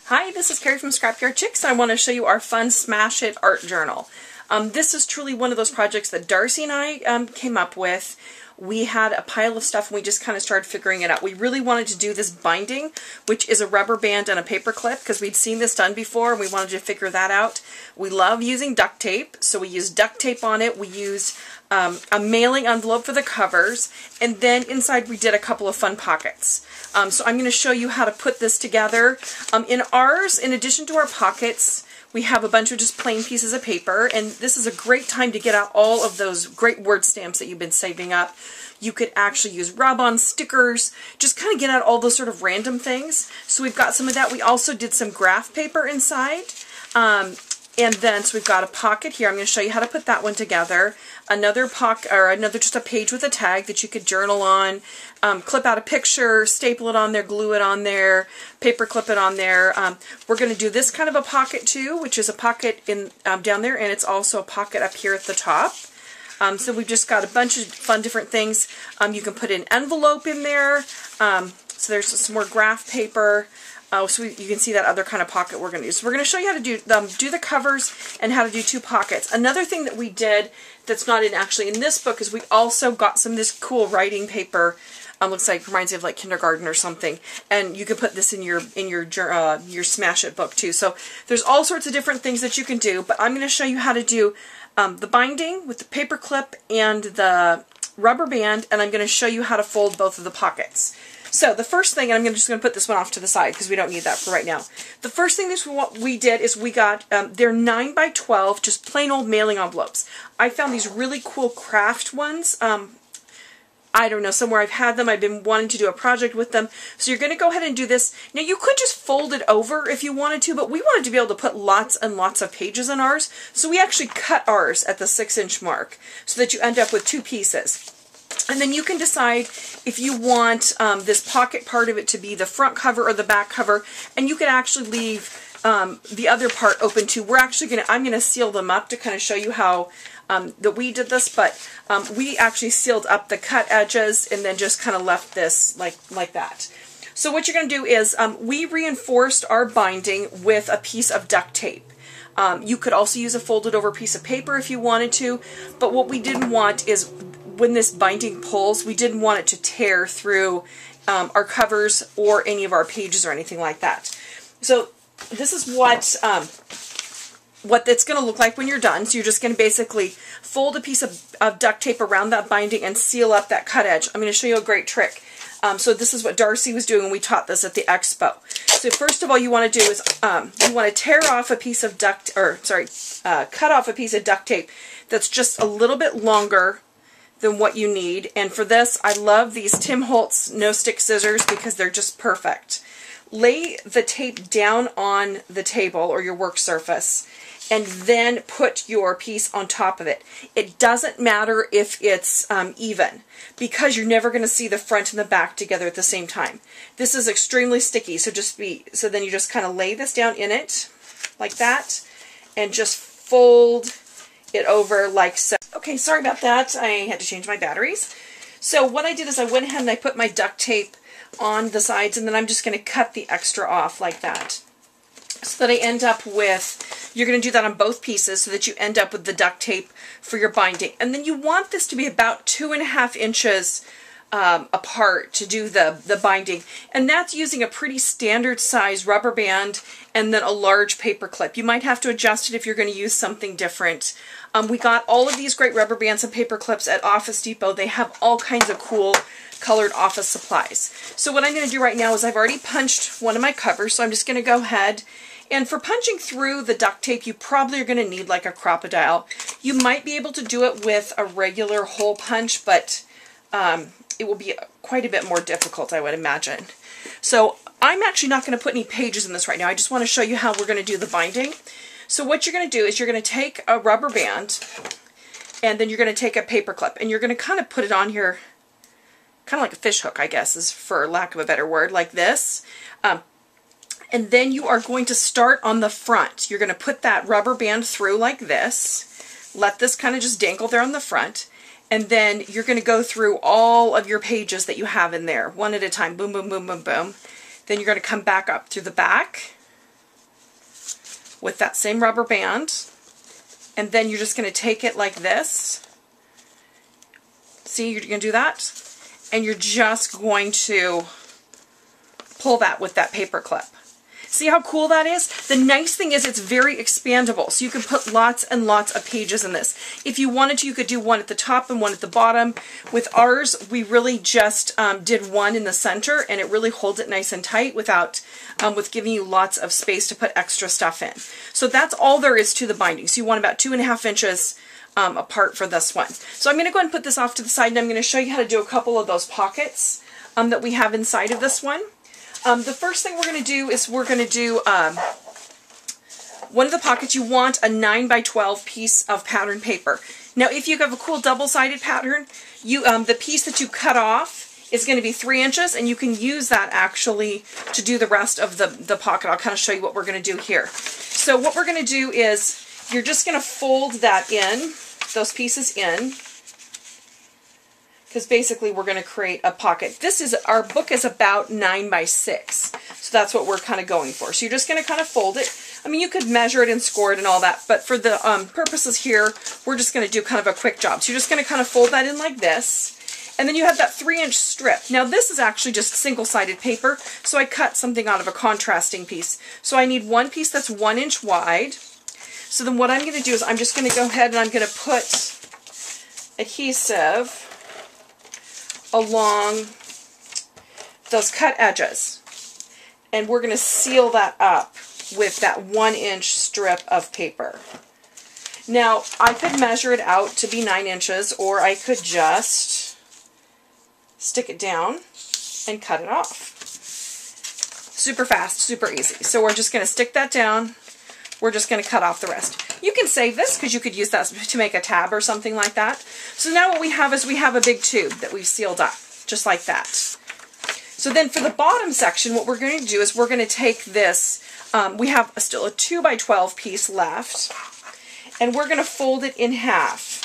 Hi, this is Carrie from Scrapyard Chicks. I want to show you our fun Smash It art journal. This is truly one of those projects that Darcy and I came up with. We had a pile of stuff and we just kind of started figuring it out. We really wanted to do this binding, which is a rubber band and a paper clip, because we'd seen this done before and we wanted to figure that out. We love using duct tape, so we used duct tape on it. We used a mailing envelope for the covers, and then inside we did a couple of fun pockets. So I'm going to show you how to put this together. In ours, in addition to our pockets, we have a bunch of just plain pieces of paper, and this is a great time to get out all of those great word stamps that you've been saving up. You could actually use rub-on stickers, just kind of get out all those sort of random things. So we've got some of that. We also did some graph paper inside. And then, so we've got a pocket here. I'm going to show you how to put that one together. Another pocket, or another just a page with a tag that you could journal on. Clip out a picture, staple it on there, glue it on there, paper clip it on there. We're going to do this kind of a pocket too, which is a pocket in down there, and it's also a pocket up here at the top. So we've just got a bunch of fun different things. You can put an envelope in there. So there's some more graph paper. So you can see that other kind of pocket we're going to use. So we're going to show you how to do the covers and how to do two pockets. Another thing that we did that's not actually in this book is we also got some of this cool writing paper. Looks like, reminds me of like kindergarten or something. And you can put this in your Smash It book too. So there's all sorts of different things that you can do. But I'm going to show you how to do the binding with the paper clip and the rubber band. And I'm going to show you how to fold both of the pockets. So the first thing, and I'm just going to put this one off to the side because we don't need that for right now. The first thing what we did is we got, they're 9 by 12, just plain old mailing envelopes. I found these really cool craft ones. I don't know, somewhere I've had them. I've been wanting to do a project with them. So you're going to go ahead and do this. Now you could just fold it over if you wanted to, but we wanted to be able to put lots and lots of pages in ours. So we actually cut ours at the 6-inch mark so that you end up with two pieces. And then you can decide if you want this pocket part of it to be the front cover or the back cover, and you can actually leave the other part open too. I'm going to seal them up to kind of show you how that we did this, but we actually sealed up the cut edges and then just kind of left this like that. So what you're going to do is we reinforced our binding with a piece of duct tape. You could also use a folded over piece of paper if you wanted to, but what we didn't want is when this binding pulls, we didn't want it to tear through our covers or any of our pages or anything like that. So this is what it's going to look like when you're done. So you're just going to basically fold a piece of duct tape around that binding and seal up that cut edge. I'm going to show you a great trick. So this is what Darcy was doing when we taught this at the expo. So first of all, you want to do is you want to tear off a piece of cut off a piece of duct tape that's just a little bit longer than what you need. And for this, I love these Tim Holtz no-stick scissors because they're just perfect. Lay the tape down on the table or your work surface and then put your piece on top of it. It doesn't matter if it's even, because you're never going to see the front and the back together at the same time. This is extremely sticky, so then you just kind of lay this down in it like that and just fold it over like so. Okay, sorry about that. I had to change my batteries. So what I did is I went ahead and I put my duct tape on the sides, and then I'm just going to cut the extra off like that. So that I end up with, you're going to do that on both pieces so that you end up with the duct tape for your binding. And then you want this to be about 2.5 inches apart to do the binding. And that's using a pretty standard size rubber band and then a large paper clip. You might have to adjust it if you're going to use something different. We got all of these great rubber bands and paper clips at Office Depot. They have all kinds of cool colored office supplies. So what I'm going to do right now is I've already punched one of my covers, so I'm just going to go ahead. And for punching through the duct tape, you probably are going to need like a Crop-A-Dile. You might be able to do it with a regular hole punch, but it will be quite a bit more difficult, I would imagine. So I'm actually not going to put any pages in this right now. I just want to show you how we're going to do the binding. So what you're going to do is you're going to take a rubber band, and then you're going to take a paper clip, and you're going to kind of put it on here, kind of like a fish hook, I guess, is for lack of a better word, like this. And then you are going to start on the front. You're going to put that rubber band through like this. Let this kind of just dangle there on the front. And then you're going to go through all of your pages that you have in there, one at a time. Boom, boom, boom, boom, boom. Then you're going to come back up through the back. with that same rubber band, and then you're just going to take it like this. See, you're going to do that, and you're just going to pull that with that paper clip. See how cool that is? The nice thing is it's very expandable, so you can put lots and lots of pages in this. If you wanted to, you could do one at the top and one at the bottom. With ours, we really just did one in the center, and it really holds it nice and tight without with giving you lots of space to put extra stuff in. So that's all there is to the binding. So you want about 2.5 inches apart for this one. So I'm going to go ahead and put this off to the side, and I'm going to show you how to do a couple of those pockets that we have inside of this one. The first thing we're going to do is we're going to do one of the pockets. You want a 9x12 piece of pattern paper. Now, if you have a cool double-sided pattern, you the piece that you cut off is going to be 3 inches, and you can use that actually to do the rest of the pocket. I'll kind of show you what we're going to do here. So what we're going to do is you're just going to fold that in, those pieces in, because basically we're going to create a pocket. Our book is about 9x6, so that's what we're kind of going for. So you're just going to kind of fold it. I mean, you could measure it and score it and all that, but for the purposes here, we're just going to do kind of a quick job. So you're just going to kind of fold that in like this, and then you have that 3-inch strip. Now this is actually just single-sided paper, so I cut something out of a contrasting piece. So I need one piece that's 1 inch wide. So then what I'm going to do is I'm just going to go ahead and I'm going to put adhesive along those cut edges, and we're going to seal that up with that 1-inch strip of paper. Now I could measure it out to be 9 inches, or I could just stick it down and cut it off. Super fast, super easy. So we're just going to stick that down. We're just going to cut off the rest. You can save this because you could use that to make a tab or something like that. So now what we have is we have a big tube that we've sealed up, just like that. So then for the bottom section, what we're going to do is we're going to take this, we have still a 2x12 piece left, and we're going to fold it in half.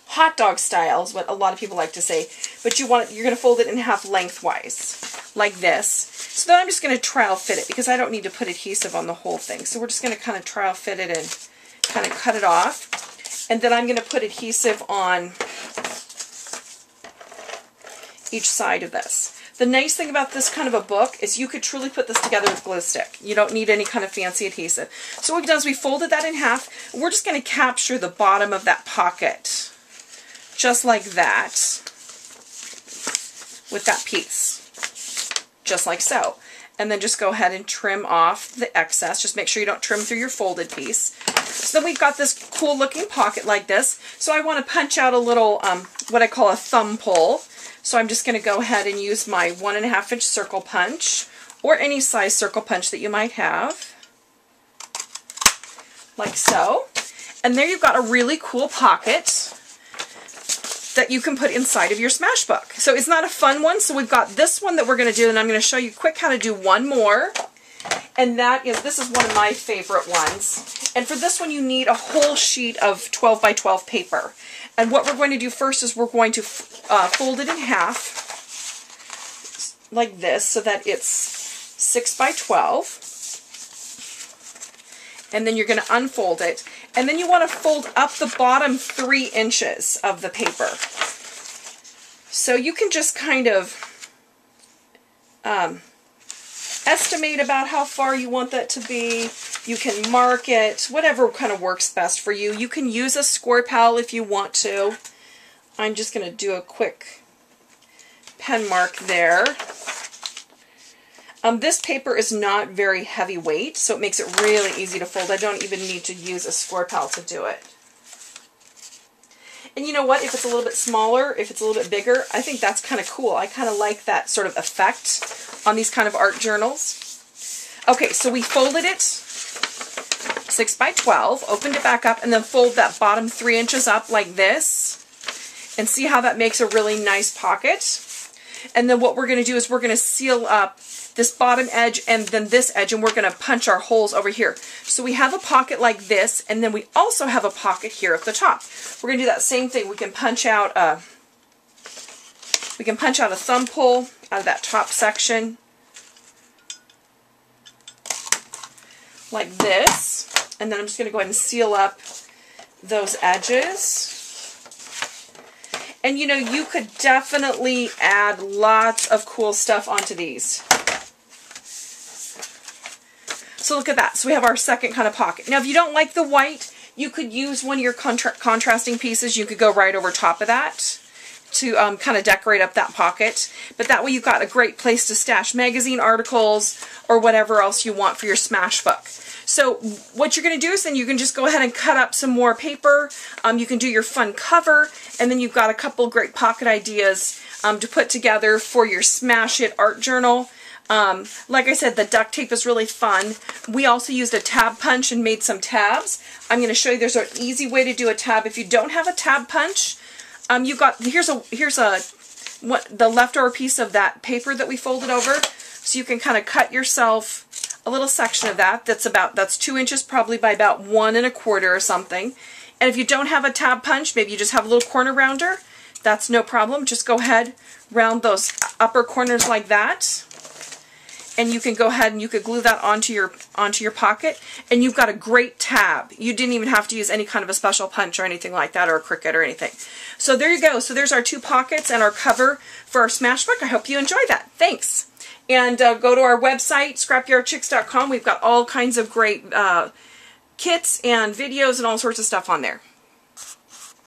Hot dog style is what a lot of people like to say, but you're going to fold it in half lengthwise, like this. So then I'm just going to trial fit it because I don't need to put adhesive on the whole thing. So we're just going to kind of trial fit it and kind of cut it off. And then I'm going to put adhesive on each side of this. The nice thing about this kind of a book is you could truly put this together with glue stick. You don't need any kind of fancy adhesive. So what we've done is we folded that in half. We're just going to capture the bottom of that pocket, just like that, with that piece. Just like so. And then just go ahead and trim off the excess. Just make sure you don't trim through your folded piece. So then we've got this cool looking pocket like this. So I want to punch out a little, what I call a thumb pull. So I'm just going to go ahead and use my 1.5 inch circle punch, or any size circle punch that you might have. Like so. And there you've got a really cool pocket that you can put inside of your Smash book. So it's not a fun one. So we've got this one that we're going to do, and I'm going to show you quick how to do one more. And this is one of my favorite ones. And for this one, you need a whole sheet of 12x12 paper. And what we're going to do first is we're going to fold it in half, like this, so that it's 6x12. And then you're going to unfold it. And then you want to fold up the bottom 3 inches of the paper. So you can just kind of estimate about how far you want that to be. You can mark it, whatever kind of works best for you. You can use a score pal if you want to. I'm just going to do a quick pen mark there. This paper is not very heavyweight, so it makes it really easy to fold. I don't even need to use a score pal to do it. And you know what? If it's a little bit smaller, if it's a little bit bigger, I think that's kind of cool. I kind of like that sort of effect on these kind of art journals. Okay, so we folded it 6x12, opened it back up, and then fold that bottom 3 inches up like this. And see how that makes a really nice pocket? And then what we're going to do is we're going to seal up this bottom edge and then this edge, and we're going to punch our holes over here. So we have a pocket like this, and then we also have a pocket here at the top. We're going to do that same thing. We can punch out a thumb pull out of that top section, like this. And then I'm just going to go ahead and seal up those edges. And you know, you could definitely add lots of cool stuff onto these. So look at that. So we have our second kind of pocket. Now if you don't like the white, you could use one of your contrasting pieces. You could go right over top of that to kind of decorate up that pocket. But that way you've got a great place to stash magazine articles or whatever else you want for your smash book. So what you're going to do is then you can just go ahead and cut up some more paper. You can do your fun cover, and then you've got a couple great pocket ideas to put together for your Smash It art journal. Like I said, the duct tape is really fun. We also used a tab punch and made some tabs. I'm going to show you there's an easy way to do a tab. If you don't have a tab punch, you've got, here's the leftover piece of that paper that we folded over. So you can kind of cut yourself a little section of that that's 2 inches probably by about 1 1/4 or something. And if you don't have a tab punch, maybe you just have a little corner rounder, that's no problem. Just go ahead, round those upper corners like that. And you can go ahead and you could glue that onto your pocket, and you've got a great tab. You didn't even have to use any kind of a special punch or anything like that, or a Cricut or anything. So there you go. So there's our 2 pockets and our cover for our Smash Book. I hope you enjoyed that. Thanks. And go to our website, scrapyardchicks.com. We've got all kinds of great kits and videos and all sorts of stuff on there.